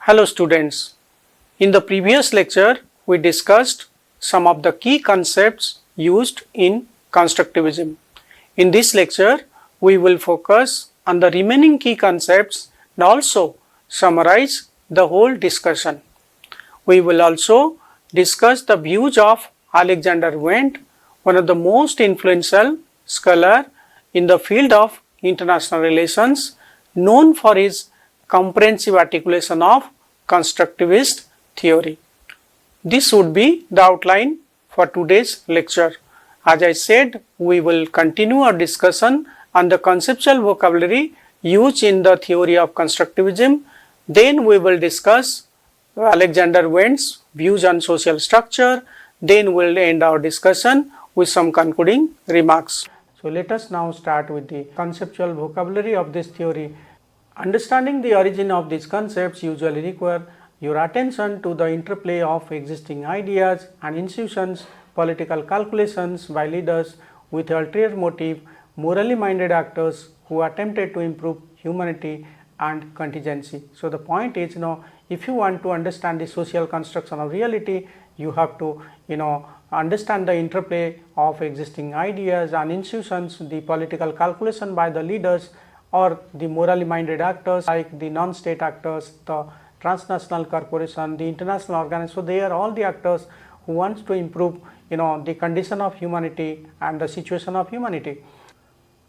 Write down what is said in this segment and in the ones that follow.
Hello students, in the previous lecture we discussed some of the key concepts used in constructivism. In this lecture we will focus on the remaining key concepts and also summarize the whole discussion. We will also discuss the views of Alexander Wendt, one of the most influential scholar in the field of international relations, known for his comprehensive articulation of constructivist theory. This would be the outline for today's lecture. As I said, we will continue our discussion on the conceptual vocabulary used in the theory of constructivism. Then we will discuss Alexander Wendt's views on social structure. Then we will end our discussion with some concluding remarks. So let us now start with the conceptual vocabulary of this theory. Understanding the origin of these concepts usually require your attention to the interplay of existing ideas and institutions, political calculations by leaders with ulterior motive, morally minded actors who attempted to improve humanity and contingency. So the point is, if you want to understand the social construction of reality, you have to, understand the interplay of existing ideas and institutions, the political calculation by the leaders or the morally minded actors like the non-state actors, the transnational corporation, the international organization. So they are all the actors who wants to improve, the condition of humanity and the situation of humanity.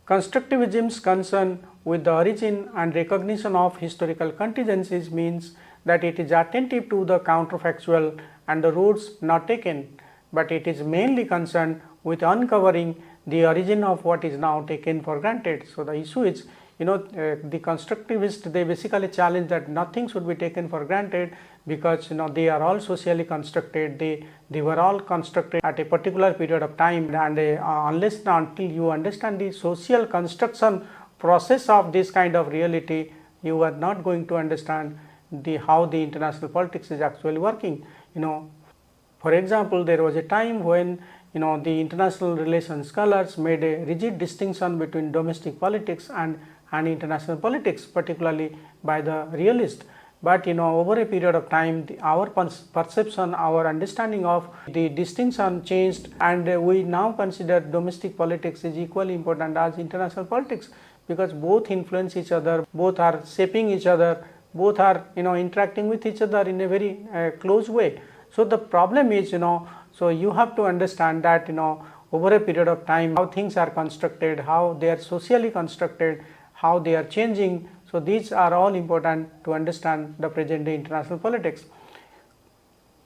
Constructivism's concern with the origin and recognition of historical contingencies means that it is attentive to the counterfactual and the roads not taken, but it is mainly concerned with uncovering the origin of what is now taken for granted. So the issue is, the constructivists, they basically challenge that nothing should be taken for granted because they are all socially constructed, they were all constructed at a particular period of time, and unless until you understand the social construction process of this kind of reality, you are not going to understand how the international politics is actually working. For example, there was a time when the international relations scholars made a rigid distinction between domestic politics and international politics, particularly by the realist. But over a period of time, our perception, our understanding of the distinction changed, and we now consider domestic politics is equally important as international politics, because both influence each other, both are shaping each other, both are interacting with each other in a very close way. So the problem is, so you have to understand that over a period of time how things are constructed, how they are socially constructed, how they are changing. So these are all important to understand the present day international politics.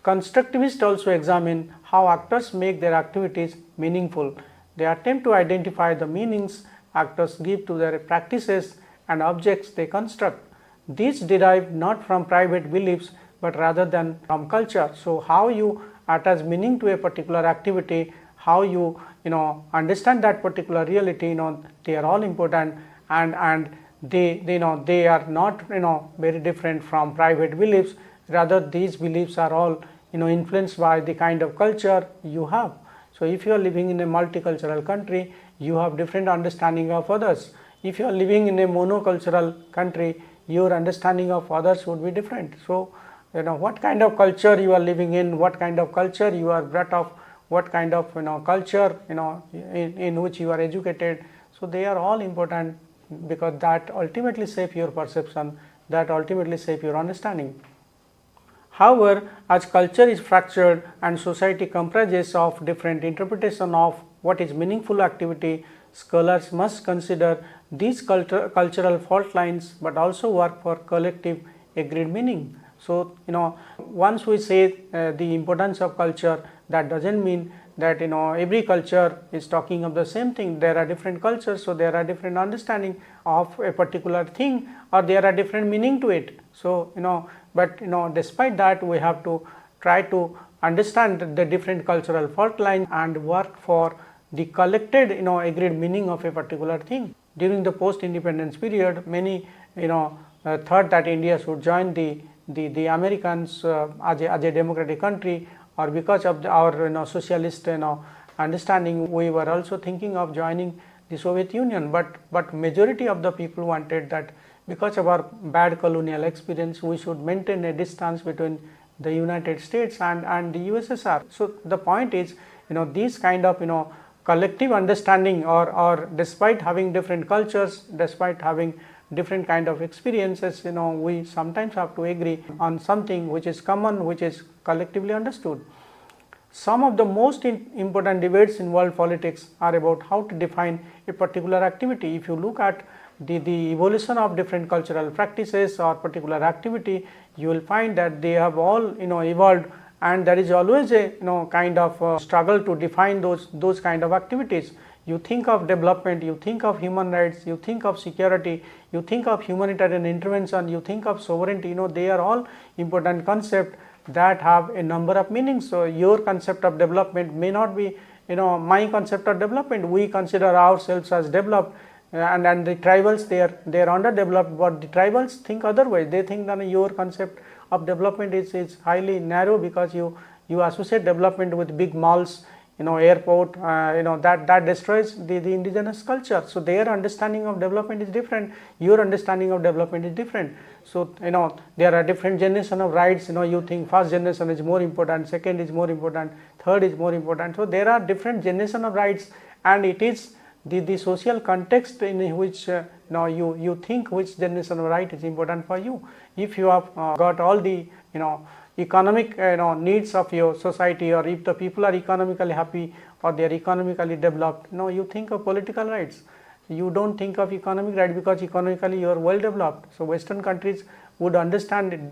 Constructivists also examine how actors make their activities meaningful. They attempt to identify the meanings actors give to their practices and objects they construct. These derive not from private beliefs but rather than from culture. So how you attach meaning to a particular activity, how you understand that particular reality, they are all important, and they are not very different from private beliefs. Rather, these beliefs are all influenced by the kind of culture you have. So if you are living in a multicultural country, you have different understanding of others. If you are living in a monocultural country, your understanding of others would be different. So what kind of culture you are living in, what kind of culture you are brought up, what kind of culture in which you are educated. So they are all important, because that ultimately shape your perception, that ultimately shape your understanding. However, as culture is fractured and society comprises of different interpretation of what is meaningful activity, scholars must consider these cultural fault lines but also work for collective agreed meaning. So once we say the importance of culture, that doesn't mean that every culture is talking of the same thing. There are different cultures, so there are different understanding of a particular thing, or there are different meaning to it. So but despite that, we have to try to understand the different cultural fault lines and work for the collected agreed meaning of a particular thing. During the post-independence period, many thought that India should join the Americans as a democratic country, or because of our socialist understanding, we were also thinking of joining the Soviet Union, but majority of the people wanted that because of our bad colonial experience, we should maintain a distance between the United States and the USSR. So the point is, these kind of collective understanding, or despite having different cultures, despite having different kind of experiences, we sometimes have to agree on something which is common, which is collectively understood. Some of the most important debates in world politics are about how to define a particular activity. If you look at the evolution of different cultural practices or particular activity, you will find that they have all evolved, and there is always a kind of struggle to define those kind of activities. You think of development, you think of human rights, you think of security, you think of humanitarian intervention, you think of sovereignty, they are all important concepts that have a number of meanings. So your concept of development may not be my concept of development. We consider ourselves as developed, and the tribals, they are underdeveloped, but the tribals think otherwise. They think that your concept of development is highly narrow, because you associate development with big malls, airport, that destroys the indigenous culture. So their understanding of development is different, your understanding of development is different. So there are different generation of rights. You think first generation is more important, second is more important, third is more important. So there are different generation of rights, and it is the social context in which you think which generation of right is important for you. If you have got all the economic needs of your society, or if the people are economically happy or they are economically developed, you think of political rights. You don't think of economic right, because economically you are well developed. So Western countries would understand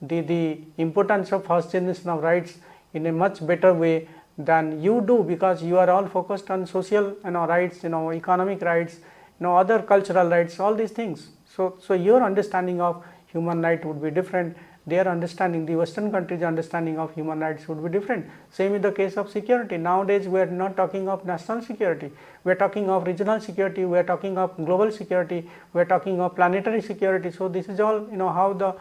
the importance of first generation of rights in a much better way than you do, because you are all focused on social rights, economic rights, other cultural rights, all these things. So your understanding of human right would be different. Their understanding, the Western countries' understanding of human rights would be different. Same in the case of security. Nowadays we are not talking of national security, we are talking of regional security, we are talking of global security, we are talking of planetary security. So this is all how the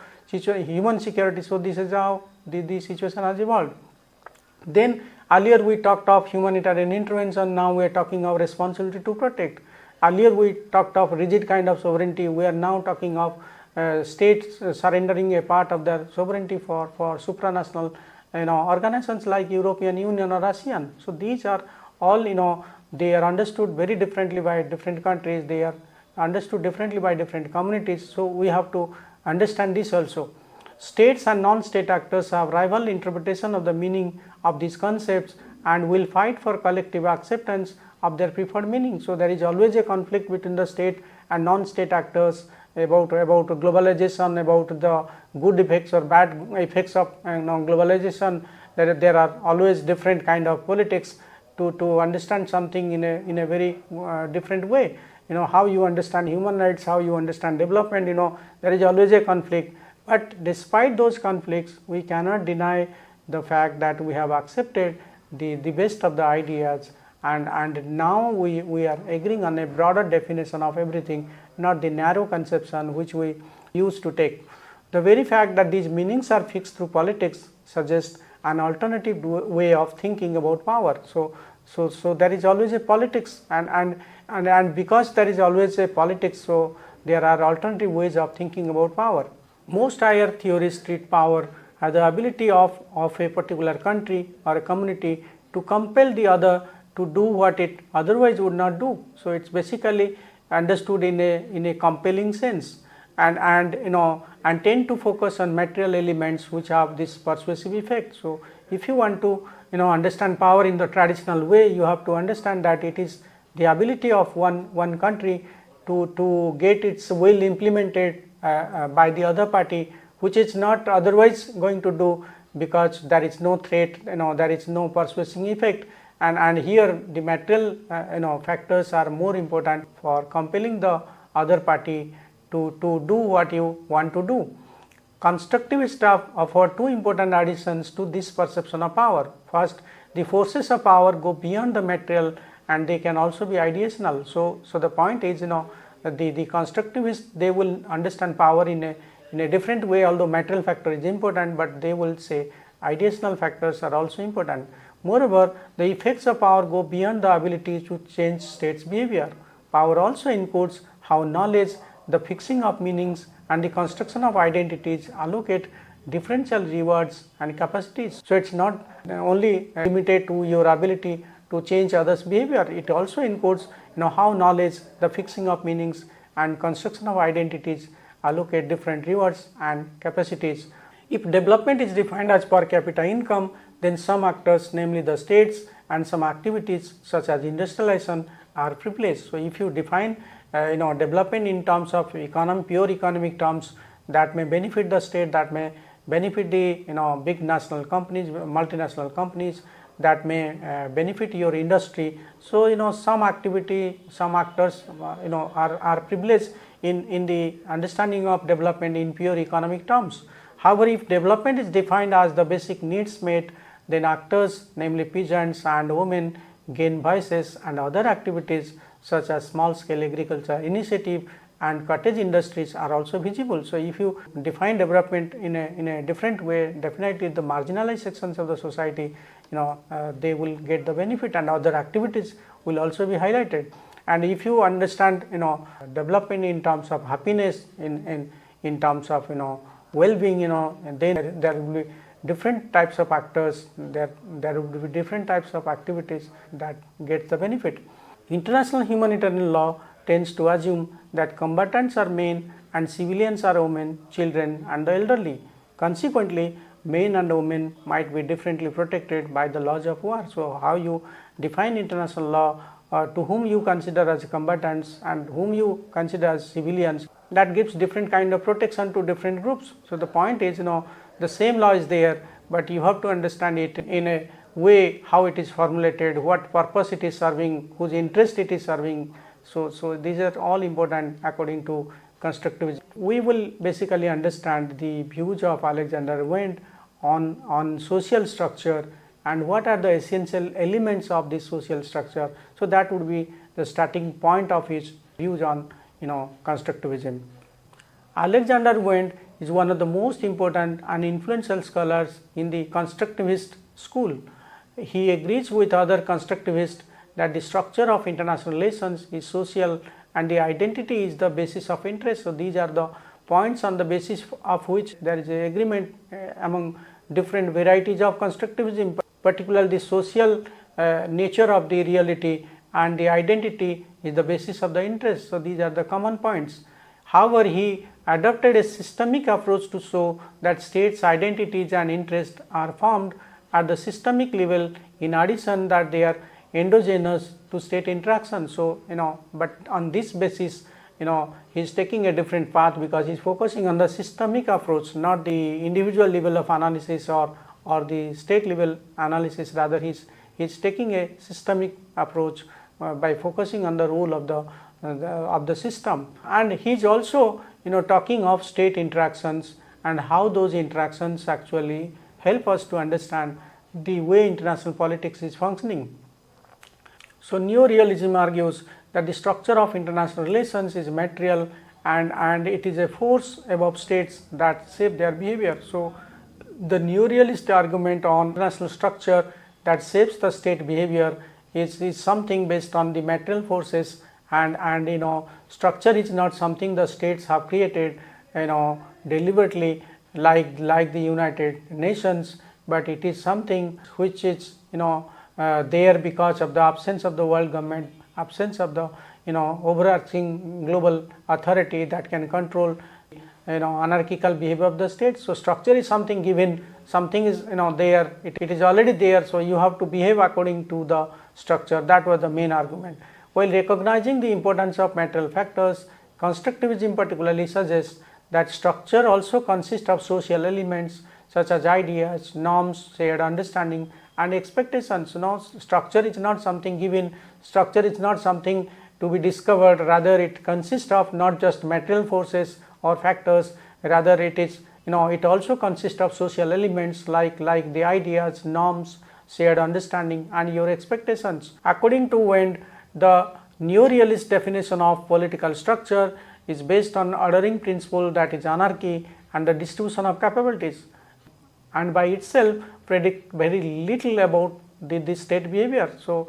human security. So this is how the situation has evolved. Then earlier we talked of humanitarian intervention, now we are talking of responsibility to protect. Earlier we talked of rigid kind of sovereignty, we are now talking of states surrendering a part of their sovereignty for supranational organizations like European Union or ASEAN. So these are all they are understood very differently by different countries, they are understood differently by different communities. So we have to understand this also. States and non-state actors have rival interpretation of the meaning of these concepts and will fight for collective acceptance of their preferred meaning. So there is always a conflict between the state and non-state actors about globalization, about the good effects or bad effects of globalization. There are always different kind of politics to understand something in a very different way. How you understand human rights, how you understand development, there is always a conflict. But despite those conflicts, we cannot deny the fact that we have accepted the best of the ideas, and now we are agreeing on a broader definition of everything, not the narrow conception which we used to take. The very fact that these meanings are fixed through politics suggests an alternative way of thinking about power. So there is always a politics, and because there is always a politics, so there are alternative ways of thinking about power. Most higher theories treat power as the ability of a particular country or a community to compel the other to do what it otherwise would not do. So it's basically understood in a compelling sense, and tend to focus on material elements which have this persuasive effect. So if you want to understand power in the traditional way, you have to understand that it is the ability of one country to get its will implemented by the other party, which is not otherwise going to do, because there is no threat, there is no persuasive effect, and here the material factors are more important for compelling the other party to do what you want to do. Constructivists offer two important additions to this perception of power. First, the forces of power go beyond the material and they can also be ideational. So the point is, the constructivists, they will understand power in a different way, although material factor is important, but they will say ideational factors are also important. Moreover, the effects of power go beyond the ability to change states' behavior. Power also includes how knowledge the fixing of meanings and the construction of identities allocate differential rewards and capacities. So, it is not only limited to your ability to change others' behavior, it also includes how knowledge, the fixing of meanings and construction of identities allocate different rewards and capacities. If development is defined as per capita income, then some actors, namely the states, and some activities such as industrialization are privileged. So, if you define development in terms of pure economic terms, that may benefit the state, that may benefit the big national companies, multinational companies, that may benefit your industry. So, some activity, some actors are privileged in the understanding of development in pure economic terms. However, if development is defined as the basic needs met, then actors, namely peasants and women, gain voices, and other activities such as small scale agriculture initiative and cottage industries are also visible. So, if you define development in a different way, definitely the marginalized sections of the society they will get the benefit, and other activities will also be highlighted. And if you understand development in terms of happiness, in terms of well-being, then there will be different types of actors, there will be different types of activities that get the benefit. International humanitarian law tends to assume that combatants are men and civilians are women, children and the elderly. Consequently, men and women might be differently protected by the laws of war. So, how you define international law, to whom you consider as combatants and whom you consider as civilians, that gives different kind of protection to different groups. So, the point is the same law is there, but you have to understand it in a way how it is formulated, what purpose it is serving, whose interest it is serving. So, these are all important according to constructivism. We will basically understand the views of Alexander Wendt on social structure and what are the essential elements of this social structure. So, that would be the starting point of his views on constructivism. Alexander Wendt is one of the most important and influential scholars in the constructivist school. He agrees with other constructivists that the structure of international relations is social and the identity is the basis of interest. So, these are the points on the basis of which there is a agreement among different varieties of constructivism, particularly the social nature of the reality and the identity is the basis of the interest. So, these are the common points. However, he adopted a systemic approach to show that states' identities and interests are formed at the systemic level, in addition that they are endogenous to state interaction. So, but on this basis he is taking a different path because he is focusing on the systemic approach, not the individual level of analysis or the state level analysis. Rather, he is taking a systemic approach by focusing on the role of the system, and he is also talking of state interactions and how those interactions actually help us to understand the way international politics is functioning. So, neorealism argues that the structure of international relations is material and it is a force above states that shape their behavior. So, the neorealist argument on international structure that shapes the state behavior is something based on the material forces, and structure is not something the states have created deliberately like the United Nations, but it is something which is there because of the absence of the world government, absence of the overarching global authority that can control anarchical behavior of the state. So, structure is something given, something is there, it is already there. So, you have to behave according to the structure. That was the main argument. While recognizing the importance of material factors, constructivism particularly suggests that structure also consists of social elements such as ideas, norms, shared understanding and expectations. Structure is not something given, structure is not something to be discovered, rather it consists of not just material forces or factors, rather it is it also consists of social elements like the ideas, norms, shared understanding and your expectations. According to Wendt, the neorealist definition of political structure is based on ordering principle, that is anarchy, and the distribution of capabilities, and by itself predict very little about the state behavior. So,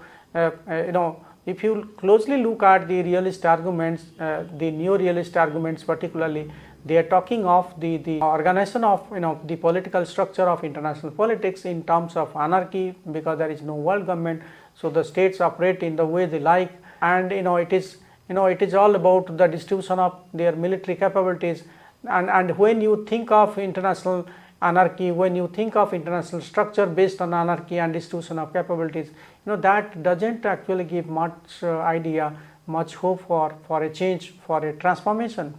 if you closely look at the realist arguments, the neo-realist arguments particularly, they are talking of the organization of the political structure of international politics in terms of anarchy, because there is no world government. So, the states operate in the way they like, and it is all about the distribution of their military capabilities. And when you think of international anarchy, when you think of international structure based on anarchy and distribution of capabilities, that does not actually give much idea, much hope for a change, for a transformation.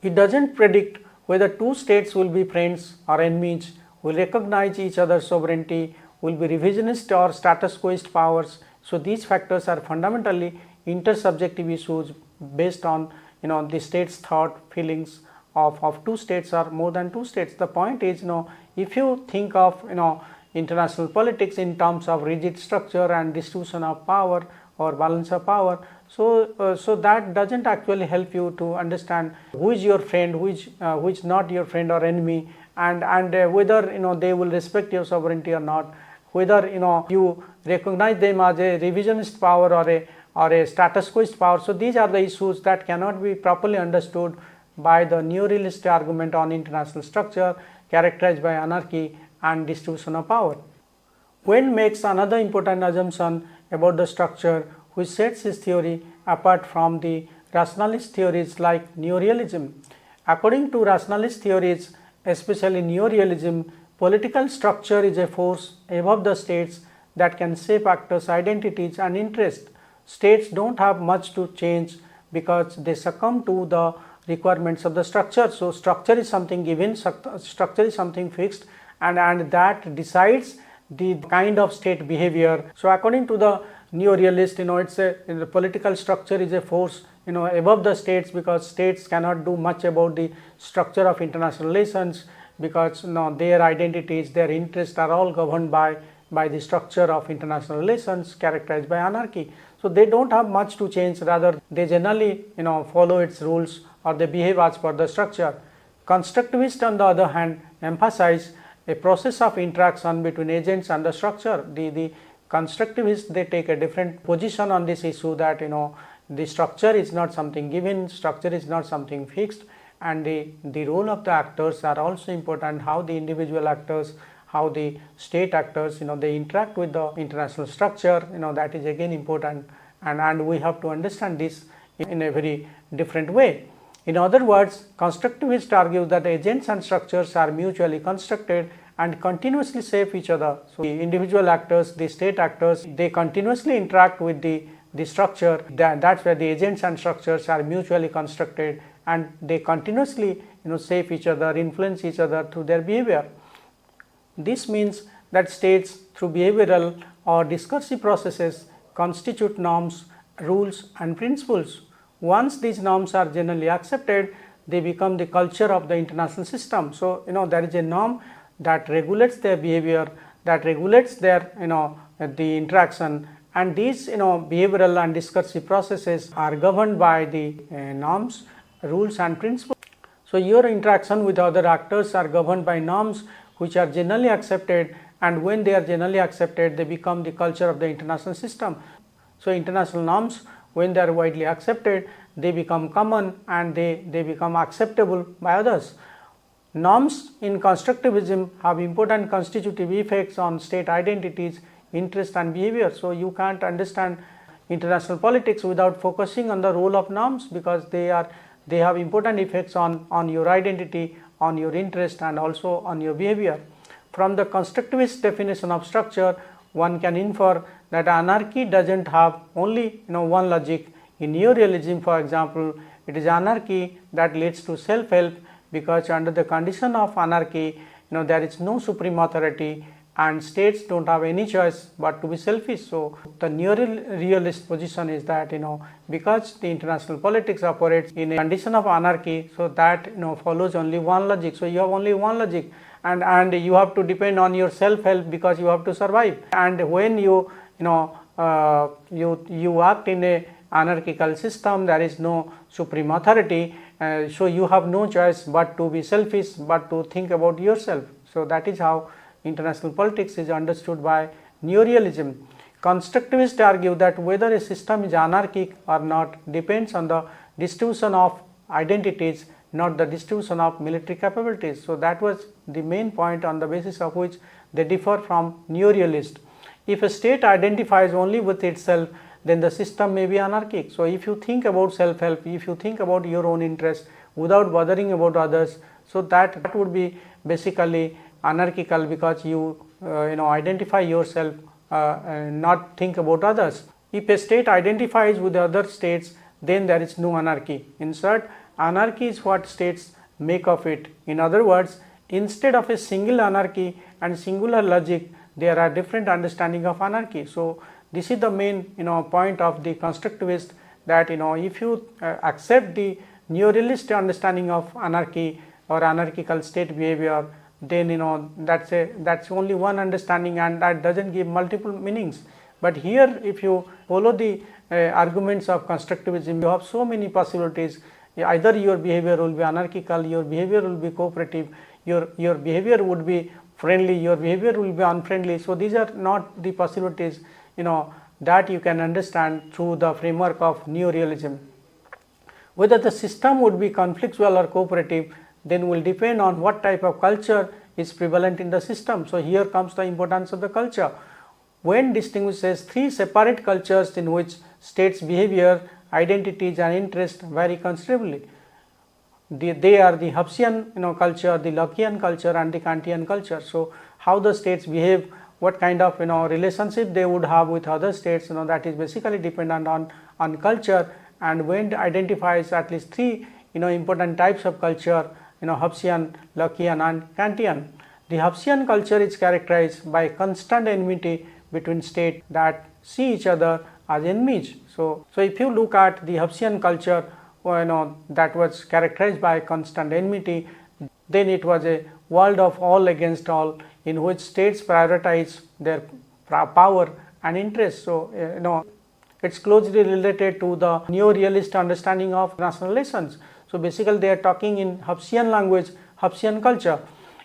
It does not predict whether two states will be friends or enemies, will recognize each other's sovereignty, will be revisionist or status quoist powers. So, these factors are fundamentally intersubjective issues based on the state's thought, feelings of two states or more than two states. The point is, if you think of international politics in terms of rigid structure and distribution of power or balance of power, so that does not actually help you to understand who is your friend, who is not your friend or enemy, and whether they will respect your sovereignty or not, whether you recognize them as a revisionist power or a status quoist power. So, these are the issues that cannot be properly understood by the neo-realist argument on international structure characterized by anarchy and distribution of power. Wendt makes another important assumption about the structure which sets his theory apart from the rationalist theories like neo-realism. According to rationalist theories, especially neo-realism, political structure is a force above the states that can shape actors' identities and interests. States do not have much to change because they succumb to the requirements of the structure. So, structure is something given, structure is something fixed, and that decides the kind of state behavior. So, according to the neo-realist, it's the political structure is a force above the states, because states cannot do much about the structure of international relations, because their identities, their interests are all governed by the structure of international relations characterized by anarchy. So, they do not have much to change, rather they generally follow its rules or they behave as per the structure. Constructivists on the other hand emphasize a process of interaction between agents and the structure. The constructivists, they take a different position on this issue, that the structure is not something given, structure is not something fixed, and the role of the actors are also important, how the individual actors, how the state actors they interact with the international structure, that is again important, and we have to understand this in a very different way. In other words, constructivists argue that agents and structures are mutually constructed and continuously shape each other. So, the individual actors, the state actors, they continuously interact with the structure. That is where the agents and structures are mutually constructed, and they continuously shape each other, influence each other through their behavior. This means that states through behavioral or discursive processes constitute norms, rules and principles. Once these norms are generally accepted, they become the culture of the international system. So, there is a norm that regulates their behavior, that regulates their the interaction, and these behavioral and discursive processes are governed by the norms, rules and principles. So, your interaction with other actors are governed by norms which are generally accepted, and when they are generally accepted, they become the culture of the international system. So, international norms, when they are widely accepted, they become common and they become acceptable by others. Norms in constructivism have important constitutive effects on state identities, interest and behavior. So, you can't understand international politics without focusing on the role of norms, because they have important effects on your identity, on your interest and also on your behavior. From the constructivist definition of structure, one can infer that anarchy does not have only one logic. In neo-realism, for example, it is anarchy that leads to self-help, because under the condition of anarchy there is no supreme authority and states do not have any choice but to be selfish. So, the neo-realist position is that because the international politics operates in a condition of anarchy, so that follows only one logic. So, you have only one logic, and you have to depend on your self-help because you have to survive. And when you act in a anarchical system, there is no supreme authority, so you have no choice but to be selfish, but to think about yourself. So, that is how international politics is understood by neo-realism. Constructivists argue that whether a system is anarchic or not depends on the distribution of identities, not the distribution of military capabilities. So, that was the main point on the basis of which they differ from neorealists. If a state identifies only with itself, then the system may be anarchic. So, if you think about self-help, if you think about your own interest without bothering about others, so that would be basically anarchical, because you identify yourself and not think about others. If a state identifies with the other states, then there is no anarchy. In short, anarchy is what states make of it. In other words, instead of a single anarchy and singular logic, there are different understanding of anarchy. So, this is the main point of the constructivist, that if you accept the neorealist understanding of anarchy or anarchical state behavior, then that's only one understanding, and that doesn't give multiple meanings. But here, if you follow the arguments of constructivism, you have so many possibilities. Either your behavior will be anarchical, your behavior will be cooperative, your behavior would be friendly, your behavior will be unfriendly. So, these are not the possibilities that you can understand through the framework of neorealism. Whether the system would be conflictual or cooperative then will depend on what type of culture is prevalent in the system. So, here comes the importance of the culture. Wendt distinguishes three separate cultures in which states' behavior, identities and interest vary considerably. They are the Hobbesian culture, the Lockean culture and the Kantian culture. So, how the states behave, what kind of relationship they would have with other states, that is basically dependent on culture, and Wendt identifies at least three important types of culture, Hobbesian, Lockean and Kantian. The Hobbesian culture is characterized by constant enmity between states that see each other as enemies. So, if you look at the Hobbesian culture, that was characterized by constant enmity, then it was a world of all against all, in which states prioritize their power and interest. So, it is closely related to the neo-realist understanding of national relations. So, basically they are talking in Hobbesian language, Hobbesian culture.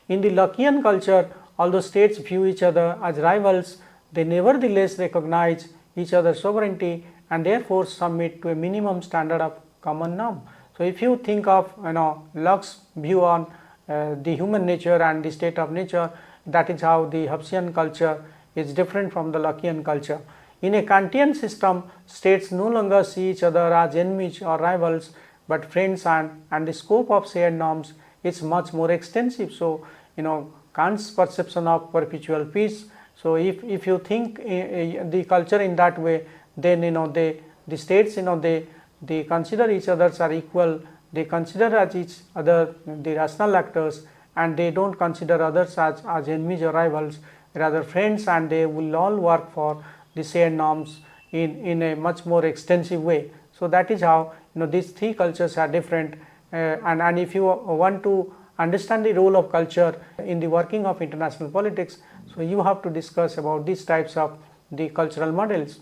In the Lockean culture, although states view each other as rivals, they nevertheless recognize each other's sovereignty and therefore submit to a minimum standard of common norm. So, if you think of Locke's view on the human nature and the state of nature, that is how the Hobbesian culture is different from the Lockean culture. In a Kantian system, states no longer see each other as enemies or rivals, but friends, and the scope of shared norms is much more extensive. So, Kant's perception of perpetual peace. So, if you think the culture in that way, then the states they consider each other as equal, they consider as each other the rational actors, and they do not consider others as enemies or rivals, rather friends, and they will all work for the shared norms in a much more extensive way. So, that is how these three cultures are different, and if you want to understand the role of culture in the working of international politics, so you have to discuss about these types of the cultural models.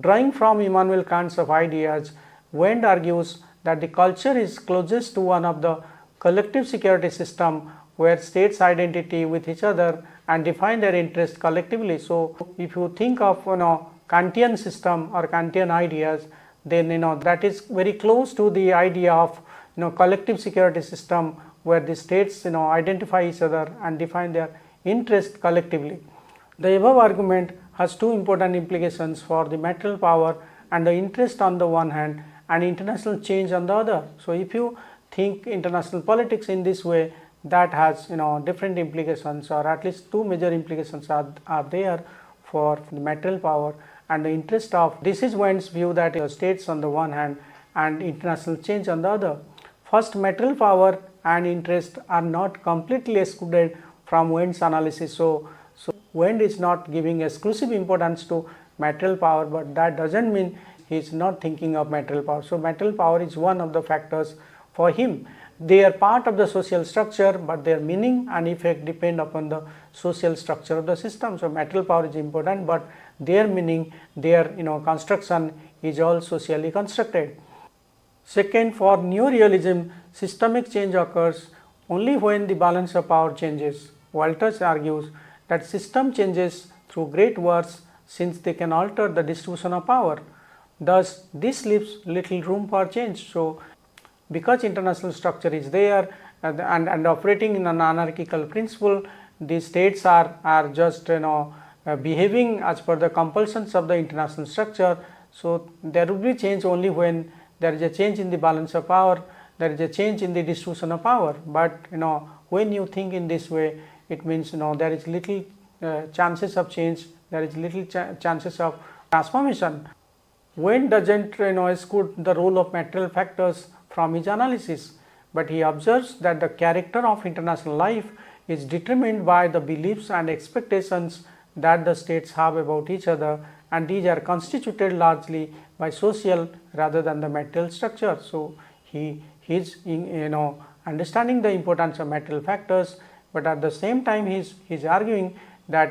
Drawing from Immanuel Kant's of ideas, Wendt argues that the culture is closest to one of the collective security system where states identity with each other and define their interest collectively. So, if you think of Kantian system or Kantian ideas, then that is very close to the idea of collective security system where the states identify each other and define their interest collectively. The above argument has two important implications for the material power and the interest on the one hand and international change on the other. So, if you think international politics in this way, that has different implications, or at least two major implications are there for the material power and the interest of. This is Wendt's view that states on the one hand and international change on the other. First, material power and interest are not completely excluded from Wendt's analysis. So Wendt is not giving exclusive importance to material power, but that does not mean he is not thinking of material power. So, material power is one of the factors for him. They are part of the social structure, but their meaning and effect depend upon the social structure of the system. So, material power is important, but their meaning, their construction is all socially constructed. Second, for neorealism, systemic change occurs only when the balance of power changes. Walters argues that system changes through great wars since they can alter the distribution of power. Thus, this leaves little room for change. So, because international structure is there and operating in an anarchical principle, the states are just behaving as per the compulsions of the international structure. So, there will be change only when there is a change in the balance of power, there is a change in the distribution of power. But when you think in this way, it means there is little chances of change, there is little chances of transformation. Wendt doesn't exclude the role of material factors from his analysis, but he observes that the character of international life is determined by the beliefs and expectations that the states have about each other, and these are constituted largely by social rather than the material structure. So, he is understanding the importance of material factors, but at the same time he is arguing that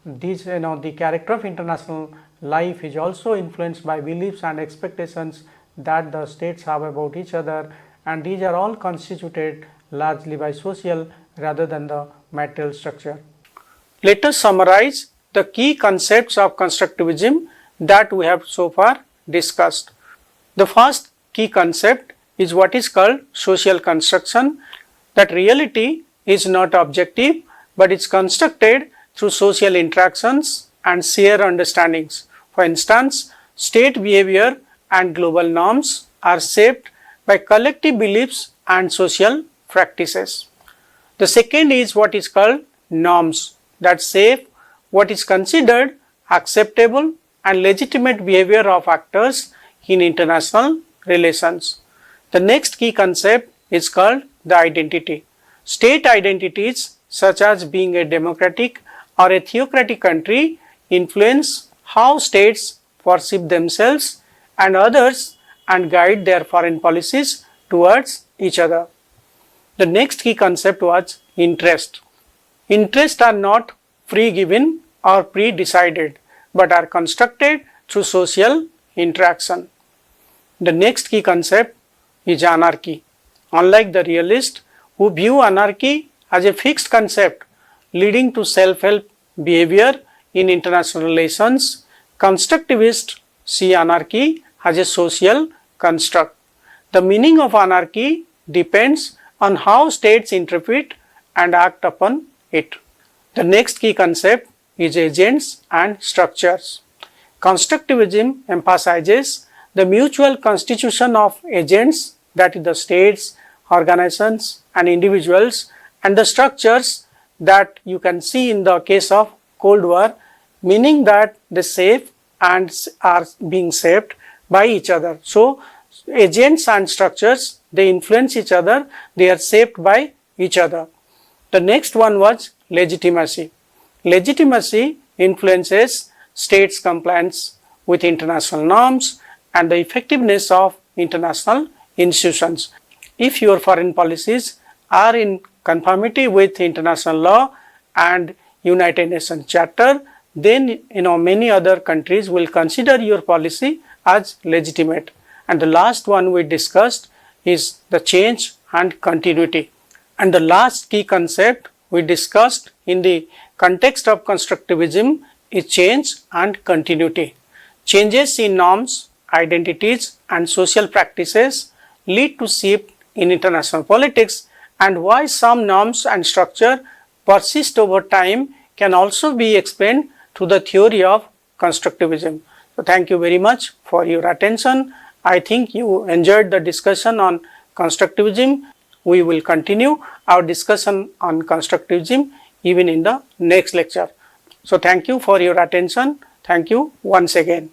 these the character of international life is also influenced by beliefs and expectations that the states have about each other, and these are all constituted largely by social rather than the material structure. Let us summarize the key concepts of constructivism that we have so far discussed. The first key concept is what is called social construction, that reality is not objective but is constructed through social interactions and shared understandings. For instance, state behavior and global norms are shaped by collective beliefs and social practices. The second is what is called norms, that shape what is considered acceptable and legitimate behavior of actors in international relations. The next key concept is called the identity. State identities such as being a democratic or a theocratic country influence how states perceive themselves and others and guide their foreign policies towards each other. The next key concept was interest. Interests are not pre-given or pre-decided but are constructed through social interaction. The next key concept is anarchy. Unlike the realist who view anarchy as a fixed concept leading to self-help behavior in international relations, constructivists see anarchy as a social construct. The meaning of anarchy depends on how states interpret and act upon it. The next key concept is agents and structures. Constructivism emphasizes the mutual constitution of agents, that is the states, organizations and individuals, and the structures that you can see in the case of Cold War, meaning that they shape and are being shaped by each other. So, agents and structures, they influence each other, they are shaped by each other. The next one was legitimacy. Legitimacy influences states' compliance with international norms and the effectiveness of international institutions. If your foreign policies are in conformity with international law and United Nations Charter, then many other countries will consider your policy as legitimate. And the last one we discussed is the change and continuity. And the last key concept we discussed in the context of constructivism is change and continuity. Changes in norms, identities and social practices lead to shift in international politics, and why some norms and structure persist over time can also be explained through the theory of constructivism. So, thank you very much for your attention. I think you enjoyed the discussion on constructivism. We will continue our discussion on constructivism even in the next lecture. So, thank you for your attention. Thank you once again.